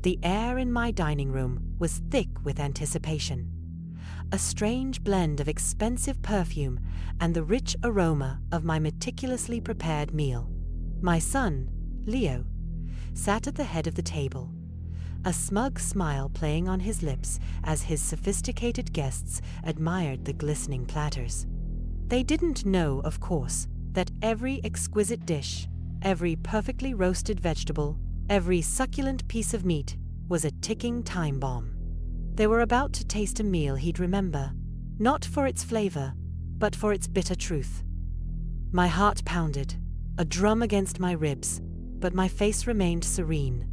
The air in my dining room was thick with anticipation. A strange blend of expensive perfume and the rich aroma of my meticulously prepared meal. My son, Leo, sat at the head of the table, a smug smile playing on his lips as his sophisticated guests admired the glistening platters. They didn't know, of course, that every exquisite dish, every perfectly roasted vegetable, every succulent piece of meat was a ticking time bomb. They were about to taste a meal he'd remember, not for its flavor, but for its bitter truth. My heart pounded, a drum against my ribs, but my face remained serene.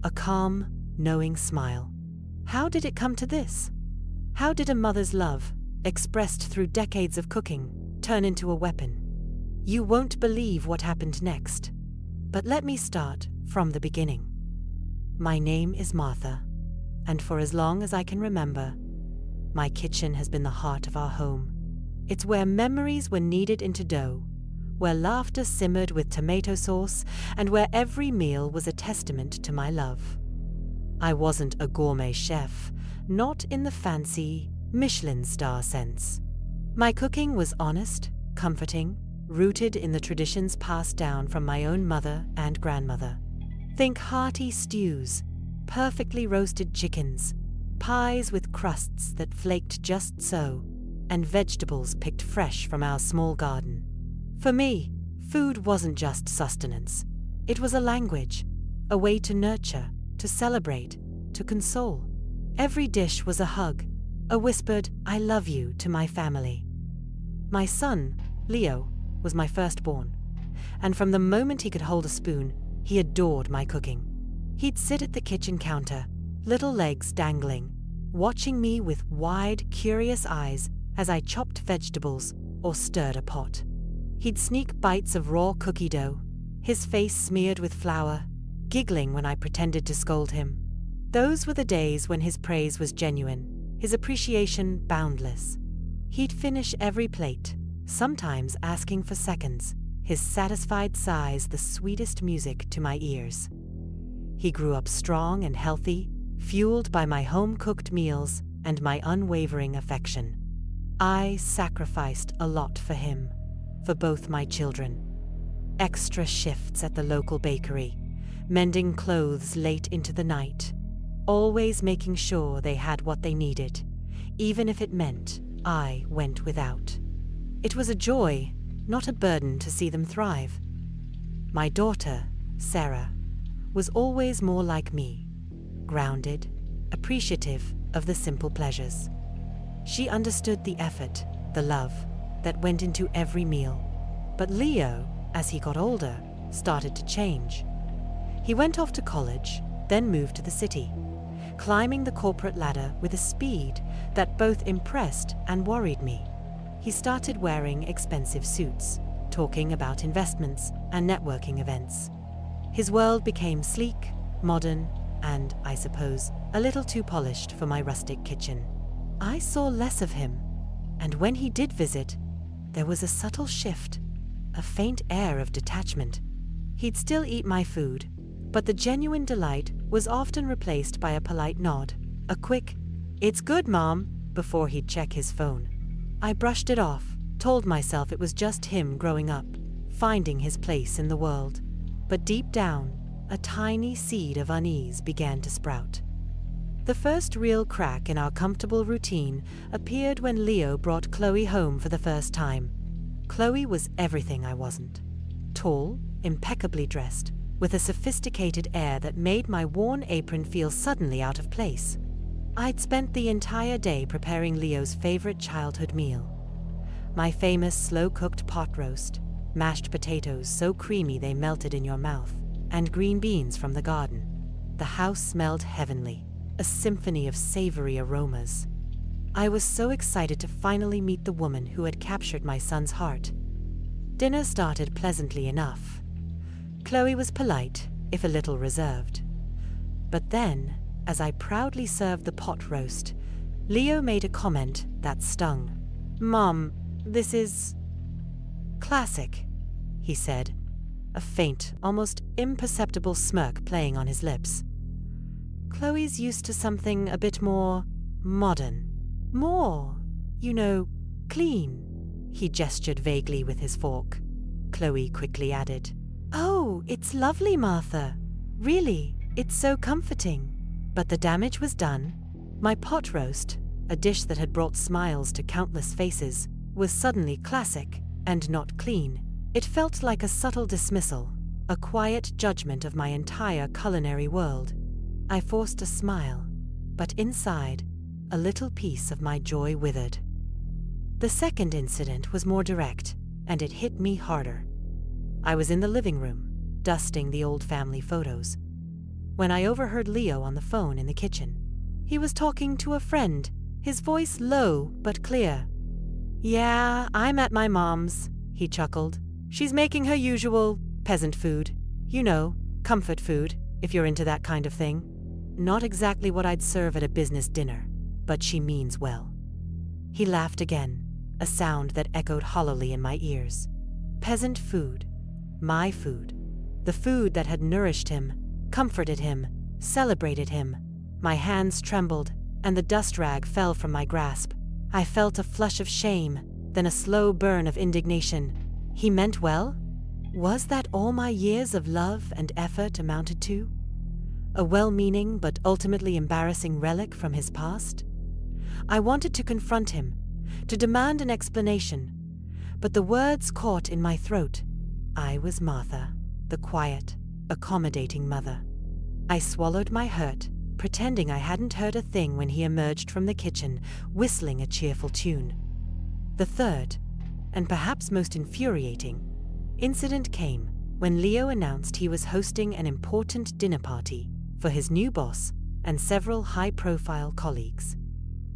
A calm, knowing smile. How did it come to this? How did a mother's love, expressed through decades of cooking, turn into a weapon? You won't believe what happened next. But let me start from the beginning. My name is Martha, and for as long as I can remember, my kitchen has been the heart of our home. It's where memories were kneaded into dough, where laughter simmered with tomato sauce, and where every meal was a testament to my love. I wasn't a gourmet chef, not in the fancy Michelin star sense. My cooking was honest, comforting, rooted in the traditions passed down from my own mother and grandmother. Think hearty stews, perfectly roasted chickens, pies with crusts that flaked just so, and vegetables picked fresh from our small garden. For me, food wasn't just sustenance. It was a language, a way to nurture, to celebrate, to console. Every dish was a hug, a whispered, "I love you" to my family. My son, Leo, was my firstborn, and from the moment he could hold a spoon, he adored my cooking. He'd sit at the kitchen counter, little legs dangling, watching me with wide, curious eyes as I chopped vegetables or stirred a pot. He'd sneak bites of raw cookie dough, his face smeared with flour, giggling when I pretended to scold him. Those were the days when his praise was genuine, his appreciation boundless. He'd finish every plate, sometimes asking for seconds, his satisfied sighs the sweetest music to my ears. He grew up strong and healthy, fueled by my home-cooked meals and my unwavering affection. I sacrificed a lot for him, for both my children. Extra shifts at the local bakery, mending clothes late into the night, always making sure they had what they needed, even if it meant I went without. It was a joy, not a burden, to see them thrive. My daughter, Sarah, was always more like me, grounded, appreciative of the simple pleasures. She understood the effort, the love, that went into every meal. But Leo, as he got older, started to change. He went off to college, then moved to the city, climbing the corporate ladder with a speed that both impressed and worried me. He started wearing expensive suits, talking about investments and networking events. His world became sleek, modern, and, I suppose, a little too polished for my rustic kitchen. I saw less of him, and when he did visit, there was a subtle shift, a faint air of detachment. He'd still eat my food, but the genuine delight was often replaced by a polite nod, a quick, "It's good, Mom," before he'd check his phone. I brushed it off, told myself it was just him growing up, finding his place in the world. But deep down, a tiny seed of unease began to sprout. The first real crack in our comfortable routine appeared when Leo brought Chloe home for the first time. Chloe was everything I wasn't. Tall, impeccably dressed, with a sophisticated air that made my worn apron feel suddenly out of place. I'd spent the entire day preparing Leo's favorite childhood meal. My famous slow-cooked pot roast, mashed potatoes so creamy they melted in your mouth, and green beans from the garden. The house smelled heavenly, a symphony of savory aromas. I was so excited to finally meet the woman who had captured my son's heart. Dinner started pleasantly enough. Chloe was polite, if a little reserved. But then, as I proudly served the pot roast, Leo made a comment that stung. "Mom, this is classic," he said, a faint, almost imperceptible smirk playing on his lips. Chloe's used to something a bit more modern. More, clean. He gestured vaguely with his fork. Chloe quickly added, "Oh, it's lovely, Martha. Really, it's so comforting." But the damage was done. My pot roast, a dish that had brought smiles to countless faces, was suddenly classic and not clean. It felt like a subtle dismissal, a quiet judgment of my entire culinary world. I forced a smile, but inside, a little piece of my joy withered. The second incident was more direct, and it hit me harder. I was in the living room, dusting the old family photos, when I overheard Leo on the phone in the kitchen. He was talking to a friend, his voice low but clear. "Yeah, I'm at my mom's," he chuckled. "She's making her usual peasant food. Comfort food, if you're into that kind of thing. Not exactly what I'd serve at a business dinner, but she means well." He laughed again, a sound that echoed hollowly in my ears. Peasant food. My food. The food that had nourished him, comforted him, celebrated him. My hands trembled, and the dust rag fell from my grasp. I felt a flush of shame, then a slow burn of indignation. He meant well? Was that all my years of love and effort amounted to? A well-meaning but ultimately embarrassing relic from his past? I wanted to confront him, to demand an explanation, but the words caught in my throat. I was Martha, the quiet, accommodating mother. I swallowed my hurt, pretending I hadn't heard a thing when he emerged from the kitchen, whistling a cheerful tune. The third, and perhaps most infuriating, incident came when Leo announced he was hosting an important dinner party for his new boss and several high-profile colleagues.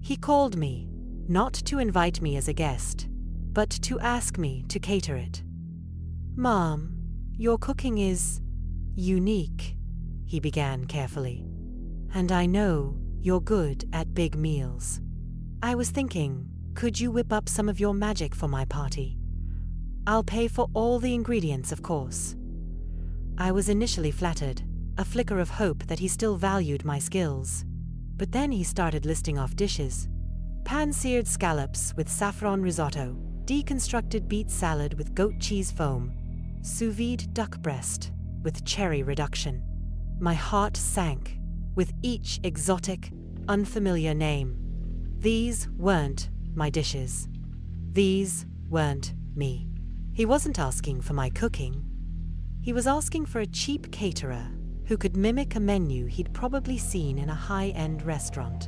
He called me, not to invite me as a guest, but to ask me to cater it. "Mom, your cooking is unique," he began carefully. "And I know you're good at big meals. I was thinking, could you whip up some of your magic for my party? I'll pay for all the ingredients, of course." I was initially flattered, a flicker of hope that he still valued my skills. But then he started listing off dishes. Pan-seared scallops with saffron risotto, deconstructed beet salad with goat cheese foam, sous vide duck breast with cherry reduction. My heart sank with each exotic, unfamiliar name. These weren't my dishes. These weren't me. He wasn't asking for my cooking. He was asking for a cheap caterer who could mimic a menu he'd probably seen in a high-end restaurant.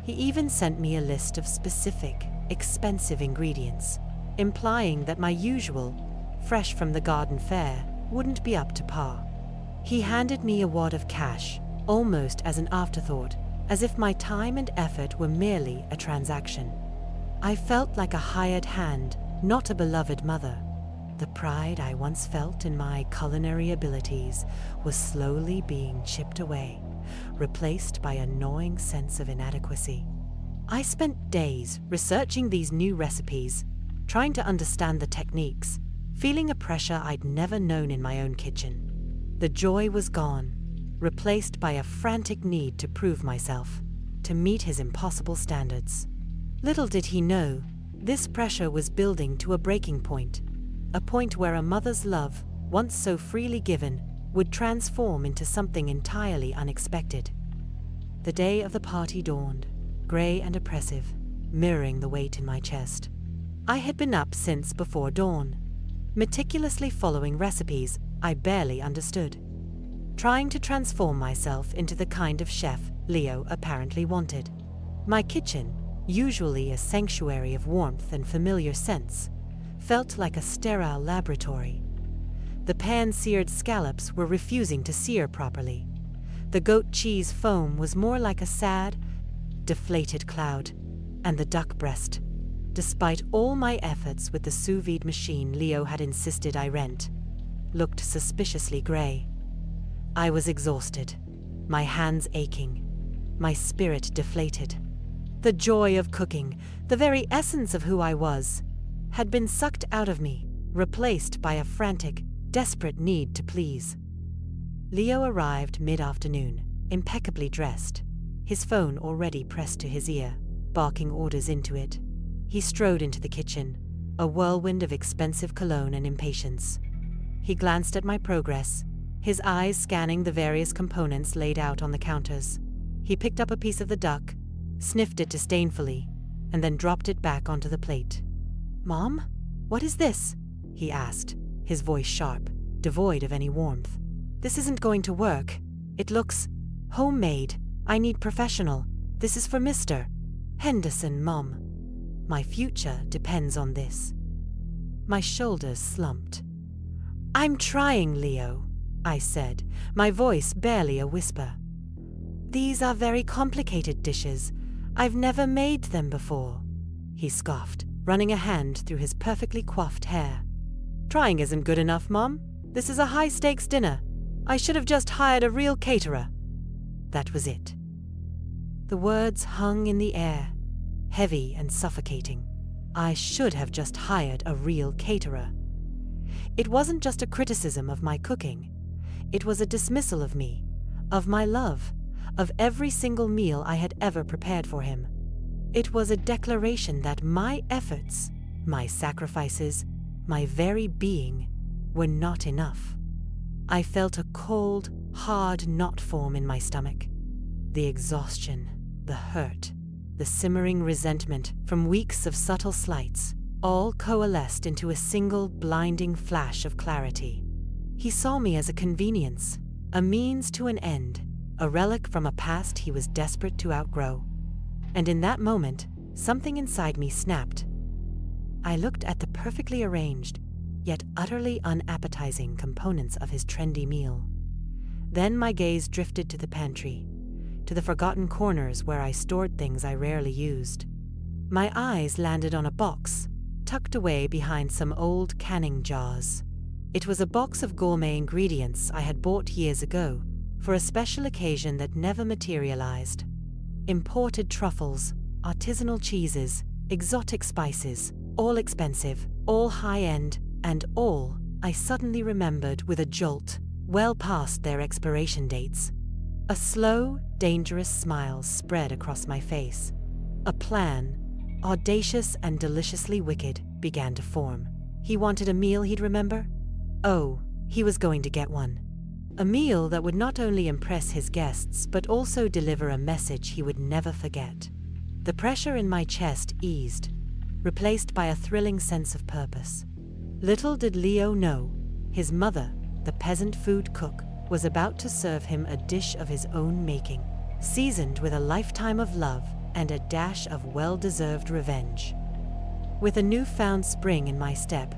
He even sent me a list of specific, expensive ingredients, implying that my usual, fresh from the garden fare, wouldn't be up to par. He handed me a wad of cash, almost as an afterthought, as if my time and effort were merely a transaction. I felt like a hired hand, not a beloved mother. The pride I once felt in my culinary abilities was slowly being chipped away, replaced by a gnawing sense of inadequacy. I spent days researching these new recipes, trying to understand the techniques, feeling a pressure I'd never known in my own kitchen. The joy was gone, replaced by a frantic need to prove myself, to meet his impossible standards. Little did he know, this pressure was building to a breaking point, a point where a mother's love, once so freely given, would transform into something entirely unexpected. The day of the party dawned, grey and oppressive, mirroring the weight in my chest. I had been up since before dawn, meticulously following recipes I barely understood, trying to transform myself into the kind of chef Leo apparently wanted. My kitchen, usually a sanctuary of warmth and familiar scents, felt like a sterile laboratory. The pan-seared scallops were refusing to sear properly. The goat cheese foam was more like a sad, deflated cloud, and the duck breast, despite all my efforts with the sous vide machine Leo had insisted I rent, looked suspiciously grey. I was exhausted, my hands aching, my spirit deflated. The joy of cooking, the very essence of who I was, had been sucked out of me, replaced by a frantic, desperate need to please. Leo arrived mid-afternoon, impeccably dressed, his phone already pressed to his ear, barking orders into it. He strode into the kitchen, a whirlwind of expensive cologne and impatience. He glanced at my progress, his eyes scanning the various components laid out on the counters. He picked up a piece of the duck, sniffed it disdainfully, and then dropped it back onto the plate. "Mom, what is this?" he asked, his voice sharp, devoid of any warmth. "This isn't going to work. It looks homemade. I need professional. This is for Mr. Henderson, Mom. My future depends on this." My shoulders slumped. "I'm trying, Leo," I said, my voice barely a whisper. "These are very complicated dishes. I've never made them before," he scoffed, running a hand through his perfectly coiffed hair. "Trying isn't good enough, Mom. This is a high-stakes dinner. I should have just hired a real caterer." That was it. The words hung in the air, heavy and suffocating. I should have just hired a real caterer. It wasn't just a criticism of my cooking. It was a dismissal of me, of my love, of every single meal I had ever prepared for him. It was a declaration that my efforts, my sacrifices, my very being were not enough. I felt a cold, hard knot form in my stomach. The exhaustion, the hurt, the simmering resentment from weeks of subtle slights, all coalesced into a single blinding flash of clarity. He saw me as a convenience, a means to an end, a relic from a past he was desperate to outgrow. And in that moment, something inside me snapped. I looked at the perfectly arranged, yet utterly unappetizing components of his trendy meal. Then my gaze drifted to the pantry, to the forgotten corners where I stored things I rarely used. My eyes landed on a box, tucked away behind some old canning jars. It was a box of gourmet ingredients I had bought years ago for a special occasion that never materialized. Imported truffles, artisanal cheeses, exotic spices, all expensive, all high-end, and all, I suddenly remembered with a jolt, well past their expiration dates. A slow, dangerous smile spread across my face. A plan, audacious and deliciously wicked, began to form. He wanted a meal he'd remember? Oh, he was going to get one. A meal that would not only impress his guests but also deliver a message he would never forget. The pressure in my chest eased, replaced by a thrilling sense of purpose. Little did Leo know, his mother, the peasant food cook, was about to serve him a dish of his own making, seasoned with a lifetime of love and a dash of well-deserved revenge. With a newfound spring in my step,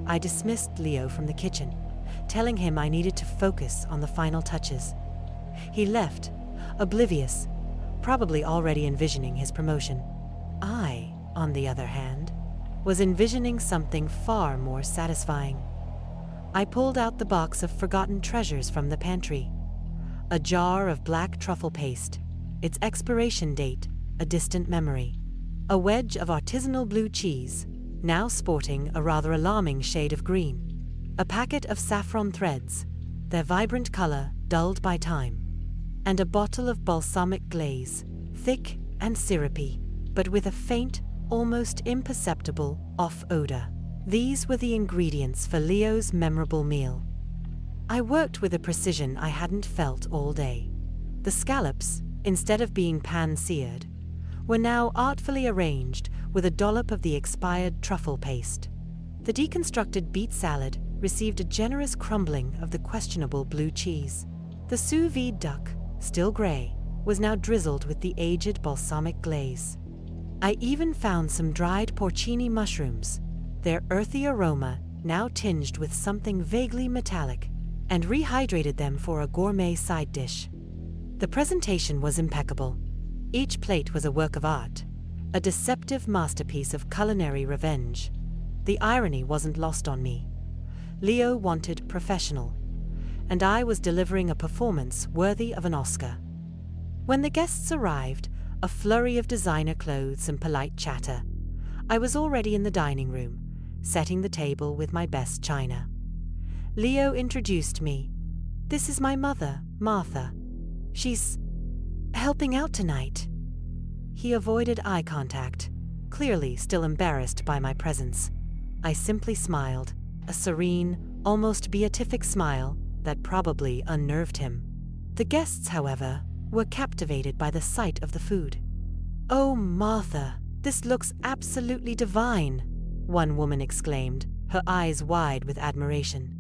I dismissed Leo from the kitchen, telling him I needed to focus on the final touches. He left, oblivious, probably already envisioning his promotion. I, on the other hand, was envisioning something far more satisfying. I pulled out the box of forgotten treasures from the pantry. A jar of black truffle paste, its expiration date a distant memory. A wedge of artisanal blue cheese, now sporting a rather alarming shade of green. A packet of saffron threads, their vibrant color dulled by time. And a bottle of balsamic glaze, thick and syrupy, but with a faint, almost imperceptible off odor. These were the ingredients for Leo's memorable meal. I worked with a precision I hadn't felt all day. The scallops, instead of being pan-seared, were now artfully arranged with a dollop of the expired truffle paste. The deconstructed beet salad received a generous crumbling of the questionable blue cheese. The sous vide duck, still gray, was now drizzled with the aged balsamic glaze. I even found some dried porcini mushrooms, their earthy aroma now tinged with something vaguely metallic, and rehydrated them for a gourmet side dish. The presentation was impeccable. Each plate was a work of art, a deceptive masterpiece of culinary revenge. The irony wasn't lost on me. Leo wanted professional, and I was delivering a performance worthy of an Oscar. When the guests arrived, a flurry of designer clothes and polite chatter, I was already in the dining room, setting the table with my best china. Leo introduced me. "This is my mother, Martha." She's helping out tonight." He avoided eye contact, clearly still embarrassed by my presence. I simply smiled, a serene, almost beatific smile that probably unnerved him. The guests, however, were captivated by the sight of the food. "Oh, Martha, this looks absolutely divine," one woman exclaimed, her eyes wide with admiration.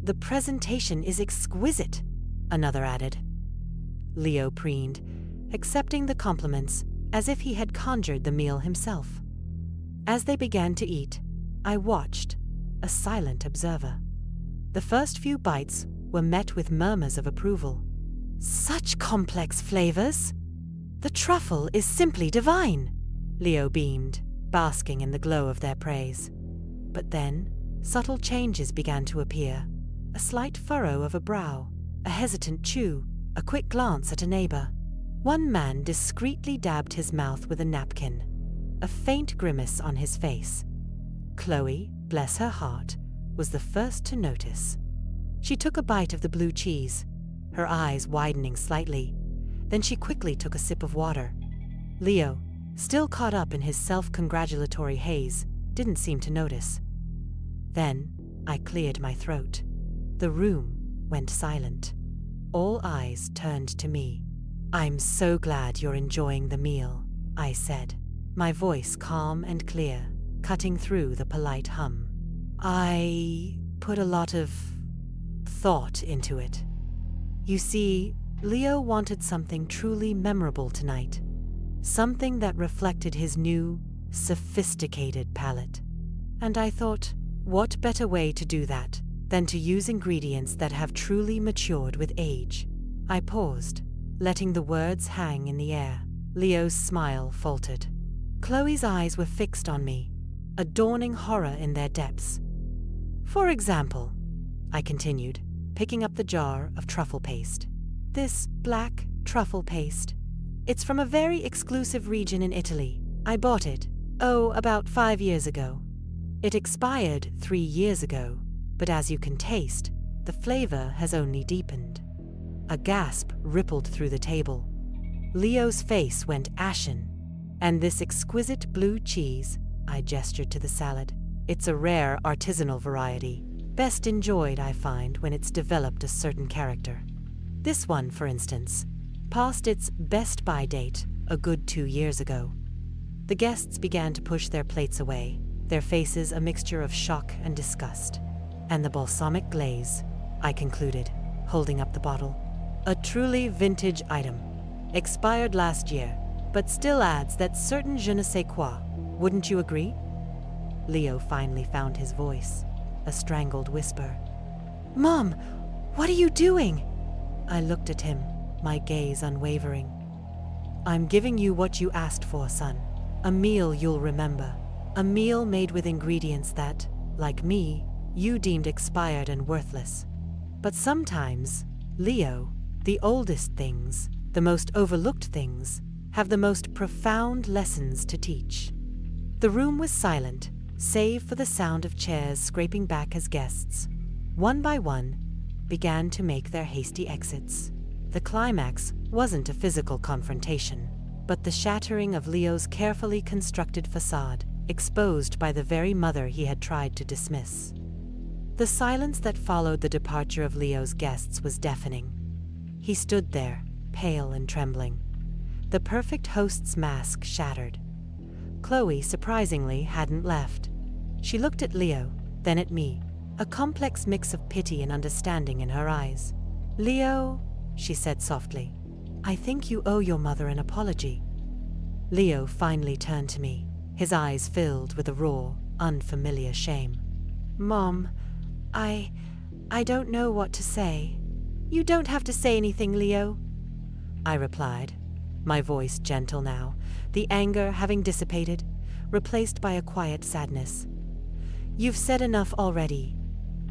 "The presentation is exquisite," another added. Leo preened, accepting the compliments as if he had conjured the meal himself. As they began to eat, I watched, a silent observer. The first few bites were met with murmurs of approval. "Such complex flavors! The truffle is simply divine," Leo beamed, basking in the glow of their praise. But then, subtle changes began to appear. A slight furrow of a brow, a hesitant chew, a quick glance at a neighbor. One man discreetly dabbed his mouth with a napkin, a faint grimace on his face. Chloe, bless her heart, was the first to notice. She took a bite of the blue cheese, her eyes widening slightly. Then she quickly took a sip of water. Leo, still caught up in his self-congratulatory haze, didn't seem to notice. Then I cleared my throat. The room went silent. All eyes turned to me. "I'm so glad you're enjoying the meal," I said, my voice calm and clear, cutting through the polite hum. "I put a lot of thought into it. You see, Leo wanted something truly memorable tonight, something that reflected his new, sophisticated palate. And I thought, what better way to do that than to use ingredients that have truly matured with age?" I paused, letting the words hang in the air. Leo's smile faltered. Chloe's eyes were fixed on me, a dawning horror in their depths. "For example," I continued, picking up the jar of truffle paste. "This black truffle paste. It's from a very exclusive region in Italy. I bought it, about 5 years ago. It expired 3 years ago, but as you can taste, the flavor has only deepened." A gasp rippled through the table. Leo's face went ashen. "And this exquisite blue cheese," I gestured to the salad. "It's a rare artisanal variety, best enjoyed, I find, when it's developed a certain character. This one, for instance, passed its best-by date a good 2 years ago." The guests began to push their plates away, their faces a mixture of shock and disgust. "And the balsamic glaze," I concluded, holding up the bottle. "A truly vintage item. Expired last year, but still adds that certain je ne sais quoi. Wouldn't you agree?" Leo finally found his voice, a strangled whisper. "Mom, what are you doing?" I looked at him, my gaze unwavering. "I'm giving you what you asked for, son. A meal you'll remember. A meal made with ingredients that, like me, you deemed expired and worthless. But sometimes, Leo, the oldest things, the most overlooked things, have the most profound lessons to teach." The room was silent, save for the sound of chairs scraping back as guests, one by one, began to make their hasty exits. The climax wasn't a physical confrontation, but the shattering of Leo's carefully constructed facade, exposed by the very mother he had tried to dismiss. The silence that followed the departure of Leo's guests was deafening. He stood there, pale and trembling, the perfect host's mask shattered. Chloe, surprisingly, hadn't left. She looked at Leo, then at me, a complex mix of pity and understanding in her eyes. "Leo," she said softly, "I think you owe your mother an apology." Leo finally turned to me, his eyes filled with a raw, unfamiliar shame. "Mom, I don't know what to say." "You don't have to say anything, Leo," I replied, my voice gentle now, the anger having dissipated, replaced by a quiet sadness. "You've said enough already.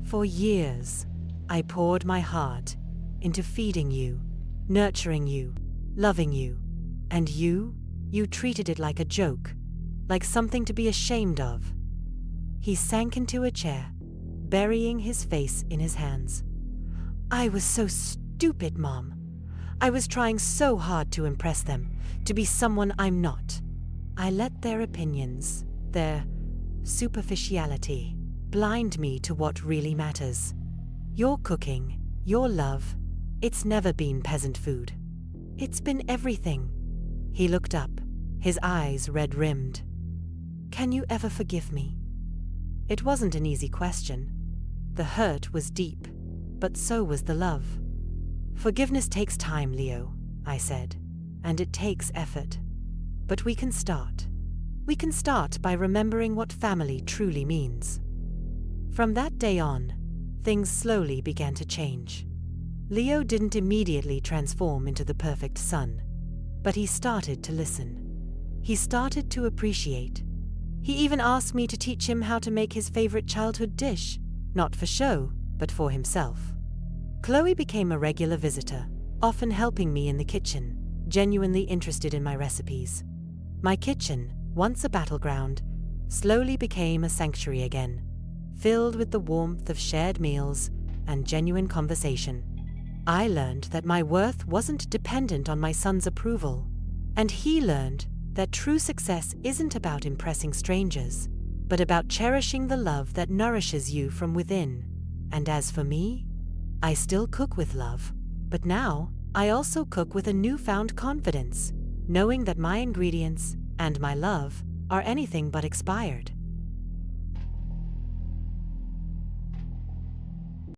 For years, I poured my heart into feeding you, nurturing you, loving you, and you treated it like a joke, like something to be ashamed of." He sank into a chair, burying his face in his hands. "I was so stupid, Mom. I was trying so hard to impress them, to be someone I'm not. I let their opinions, their superficiality, blind me to what really matters. Your cooking, your love, it's never been peasant food. It's been everything. He looked up, his eyes red-rimmed. Can you ever forgive me? It wasn't an easy question. The hurt was deep, but so was the love. Forgiveness takes time, Leo, I said, and it takes effort. But we can start. We can start by remembering what family truly means. From that day on, things slowly began to change. Leo didn't immediately transform into the perfect son, but he started to listen. He started to appreciate. He even asked me to teach him how to make his favorite childhood dish, not for show, but for himself. Chloe became a regular visitor, often helping me in the kitchen, genuinely interested in my recipes. My kitchen, once a battleground, slowly became a sanctuary again, filled with the warmth of shared meals and genuine conversation. I learned that my worth wasn't dependent on my son's approval, and he learned that true success isn't about impressing strangers, but about cherishing the love that nourishes you from within. And as for me, I still cook with love, but now I also cook with a newfound confidence, knowing that my ingredients and my love are anything but expired.